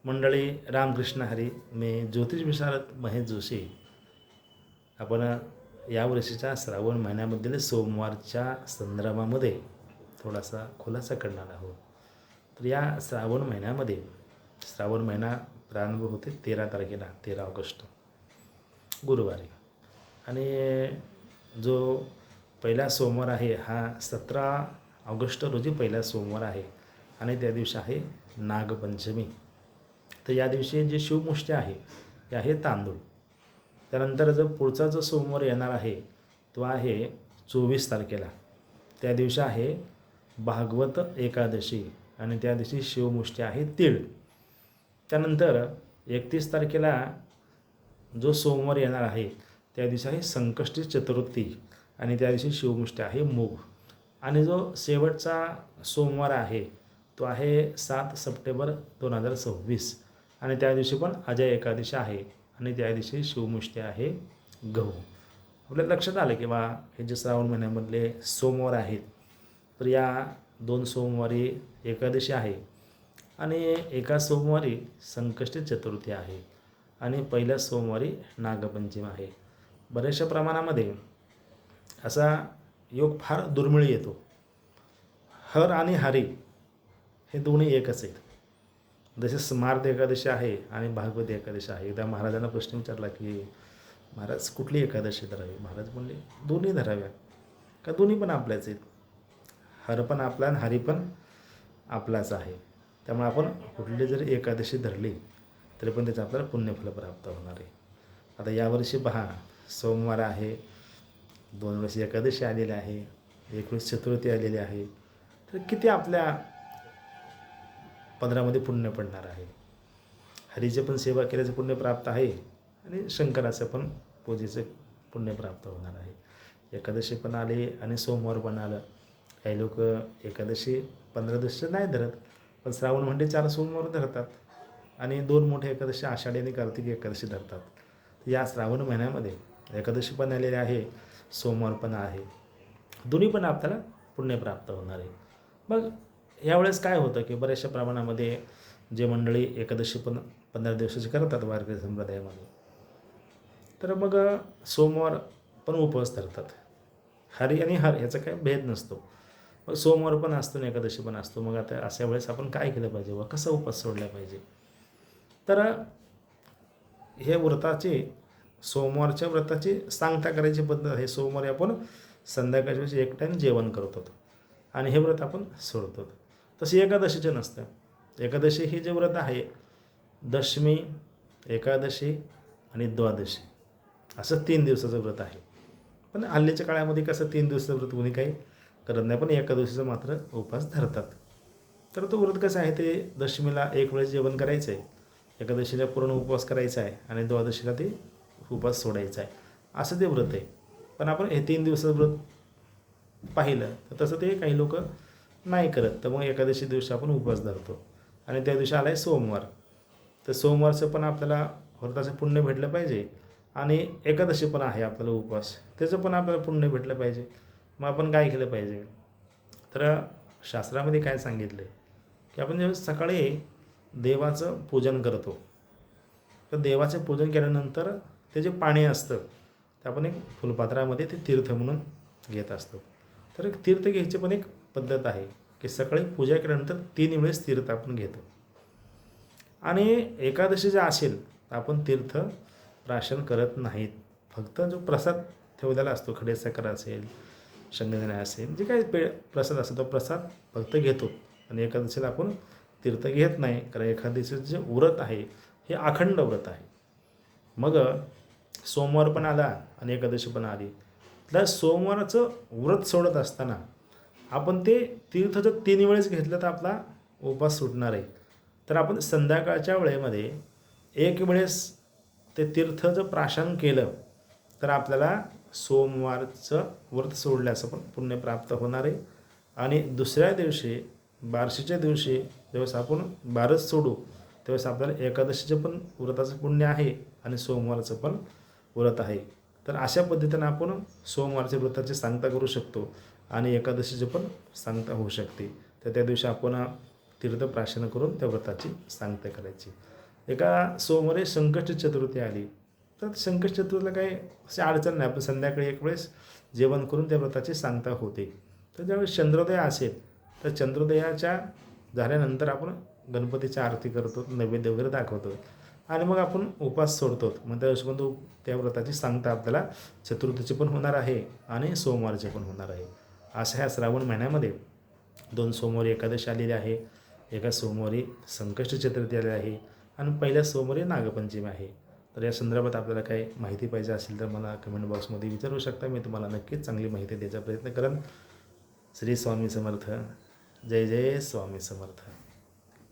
मंडळी रामकृष्ण हरी. मी ज्योतिष विशारद महेश जोशी. आपण यावर्षीच्या श्रावण महिन्यामधील सोमवारच्या संदर्भामध्ये थोडासा खुलासा करणार आहोत. तर या श्रावण महिन्यामध्ये श्रावण महिना प्रारंभ होते 13 तारखेला, 13 ऑगस्ट गुरुवारी. आणि जो पहिला सोमवार आहे हा 17 ऑगस्ट रोजी पहिला सोमवार आहे आणि त्या दिवशी आहे नागपंचमी. तर या दिवशी जे शिवमुष्टी आहे ते आहे तांदूळ. त्यानंतर जो पुढचा जो सोमवार येणार आहे तो आहे 24 तारखेला. त्या दिवशी आहे भागवत एकादशी आणि त्या दिवशी शिवमुष्टी आहे तीळ. त्यानंतर 31 तारखेला जो सोमवार येणार आहे त्या दिवशी आहे संकष्टी चतुर्थी आणि त्या दिवशी शिवमुष्टी आहे मूग. आणि जो शेवटचा सोमवार आहे तो आहे 7 सप्टेंबर 2026 आणि त्या दिवशी पण अजय एकादशी आहे आणि त्या दिवशी शिवमुष्टी आहे गहू. आपल्या लक्षात आलं की बा हे जे श्रावण महिन्यामधले सोमवार आहेत तर या 2 सोमवारी एकादशी आहे आणि एका सोमवारी संकष्टी चतुर्थी आहे आणि पहिल्या सोमवारी नागपंचमी आहे. बऱ्याचशा प्रमाणामध्ये असा योग फार दुर्मिळ येतो. हर आणि हरी हे दोन्ही एकच आहेत. जसे स्मार्त एकादशी आहे आणि भागवत एकादशी आहे. एकदा महाराजांना प्रश्न विचारला की महाराज कुठली एकादशी धरावी. महाराज म्हणले दोन्ही धराव्या. का दोन्ही पण आपल्याच आहेत. हर पण आपला आणि हरी पण आपलाच आहे. त्यामुळे आपण कुठली जरी एकादशी धरली तरी पण त्याचं आपल्याला पुण्यफल प्राप्त होणार आहे. आता यावर्षी पहा सोमवार आहे, 2 वेळेस एकादशी आलेली आहे, 1 वेळेस चतुर्थी आलेली आहे. तर किती आपल्या पदरामध्ये पुण्य पडणार आहे. हरीचे पण सेवा केल्याचं पुण्य प्राप्त आहे आणि शंकराचं पण पूजेचं पुण्य प्राप्त होणार आहे. एकादशी पण आली आणि सोमवार पण आलं. काही लोक एकादशी 15 दिवस नाही धरत पण श्रावण म्हणजे 4 सोमवार धरतात आणि 2 मोठे एकादशी आषाढी आणि कार्तिकी एकादशी धरतात. या श्रावण महिन्यामध्ये एकादशी पण आलेली आहे, सोमवार पण आहे. दोन्ही पण आपल्याला पुण्य प्राप्त होणार आहे. मग यावेळेस काय होतं की बऱ्याचशा प्रमाणामध्ये जे मंडळी एकादशी पण 15 दिवसाची करतात वारकरी संप्रदायामध्ये तर मग सोमवार पण उपवास धरतात. हरी आणि हर ह्याचा काही भेद नसतो. मग सोमवार पण असतो आणि एकादशी पण असतो. मग आता अशा वेळेस आपण काय केलं पाहिजे व कसं उपवास सोडला पाहिजे. तर हे व्रताची सोमवारच्या व्रताची सांगता करायची पद्धत आहे. सोमवारी आपण संध्याकाळच्या वेळेस एक टाईम जेवण करतो आणि हे व्रत आपण सोडतो. तसे एकादशीचे नसतं. एकादशी ही जे व्रत आहे दशमी, एकादशी आणि द्वादशी असं 3 दिवसाचं व्रत आहे. पण हल्लीच्या काळामध्ये कसं 3 दिवसाचं व्रत कोणी काही करत नाही पण एकादशीचं मात्र उपवास धरतात. तर तो व्रत कसं आहे ते दशमीला 1 वेळेस जेवण करायचं आहे, एकादशीला पूर्ण उपवास करायचा आहे आणि द्वादशीला ते उपवास सोडायचा आहे असं ते व्रत आहे. पण आपण हे 3 दिवसाचं व्रत पाहिलं तर तसं ते काही लोक नाही करत. तर मग एकादशी दिवशी आपण उपवास धरतो आणि त्या दिवशी आला आहे सोमवार. तर सोमवारचं पण आपल्याला व्रताचं पुण्य भेटलं पाहिजे आणि एकादशी पण आहे आपल्याला उपवास त्याचं पण आपल्याला पुण्य भेटलं पाहिजे. मग आपण काय केलं पाहिजे. तर शास्त्रामध्ये काय सांगितलं आहे की आपण जेव्हा सकाळी देवाचं पूजन करतो तर देवाचं पूजन केल्यानंतर ते जे पाणी असतं ते आपण एक फुलपात्रामध्ये ते तीर्थ म्हणून घेत असतो. तर एक तीर्थ घ्यायची पण एक पद्धत आहे की सकाळी पूजा केल्यानंतर 3 वेळेस तीर्थ आपण घेतो. आणि एकादशी जे असेल तर आपण तीर्थ प्राशन करत नाहीत. फक्त जो प्रसाद ठेवलेला असतो खडीसाखर असेल, शेंगदाणे असेल, जे काही प्रसाद असतो तो प्रसाद फक्त घेतो आणि एकादशीला आपण तीर्थ घेत नाही. कारण एकादशीचं जे व्रत आहे हे अखंड व्रत आहे. मग सोमवार पण आला आणि एकादशी पण आली तर सोमवाराचं व्रत सोडत असताना आपण ते तीर्थ जर 3 वेळेस घेतलं तर आपला उपवास सुटणार आहे. तर आपण संध्याकाळच्या वेळेमध्ये 1 वेळेस ते तीर्थ जर प्राशन केलं तर आपल्याला सोमवारचं व्रत सोडल्याचं पण पुण्य प्राप्त होणार आहे. आणि दुसऱ्या दिवशी बार्शीच्या दिवशी ज्यावेळेस आपण बारस सोडू त्यावेळेस आपल्याला एकादशीचं पण व्रताचं पुण्य आहे आणि सोमवारचं पण व्रत आहे. तर अशा पद्धतीनं आपण सोमवारच्या व्रताची सांगता करू शकतो आणि एकादशीची पण सांगता होऊ शकते. तर त्या दिवशी आपण तीर्थप्राशन करून त्या व्रताची सांगता करायची. एका सोमवारी संकष्टी चतुर्थी आली तर संकष्टी चतुर्थीला काही अशी अडचण नाही. आपण संध्याकाळी एक वेळेस जेवण करून त्या व्रताची सांगता होते. तर ज्यावेळेस चंद्रोदय असेल तर चंद्रोदयाच्या झाल्यानंतर आपण गणपतीची आरती करतो, नैवेद्य वगैरे दाखवतो आणि मग आपण उपवास सोडतो. मग त्या हिशोबाने त्या व्रताची सांगता आपल्याला चतुर्थीची पण होणार आहे आणि सोमवारची पण होणार आहे. अशा ह्या श्रावण महिन्यामध्ये 2 सोमवारी एकादशी आलेली आहे, एका सोमवारी संकष्टी चतुर्थी आलेली आहे आणि पहिल्या सोमवारी नागपंचमी आहे. तर या संदर्भात आपल्याला काही माहिती पाहिजे असेल तर मला कमेंट बॉक्समध्ये विचारू शकता. मी तुम्हाला नक्कीच चांगली माहिती द्यायचा प्रयत्न करेन. श्री स्वामी समर्थ. जय जय स्वामी समर्थ.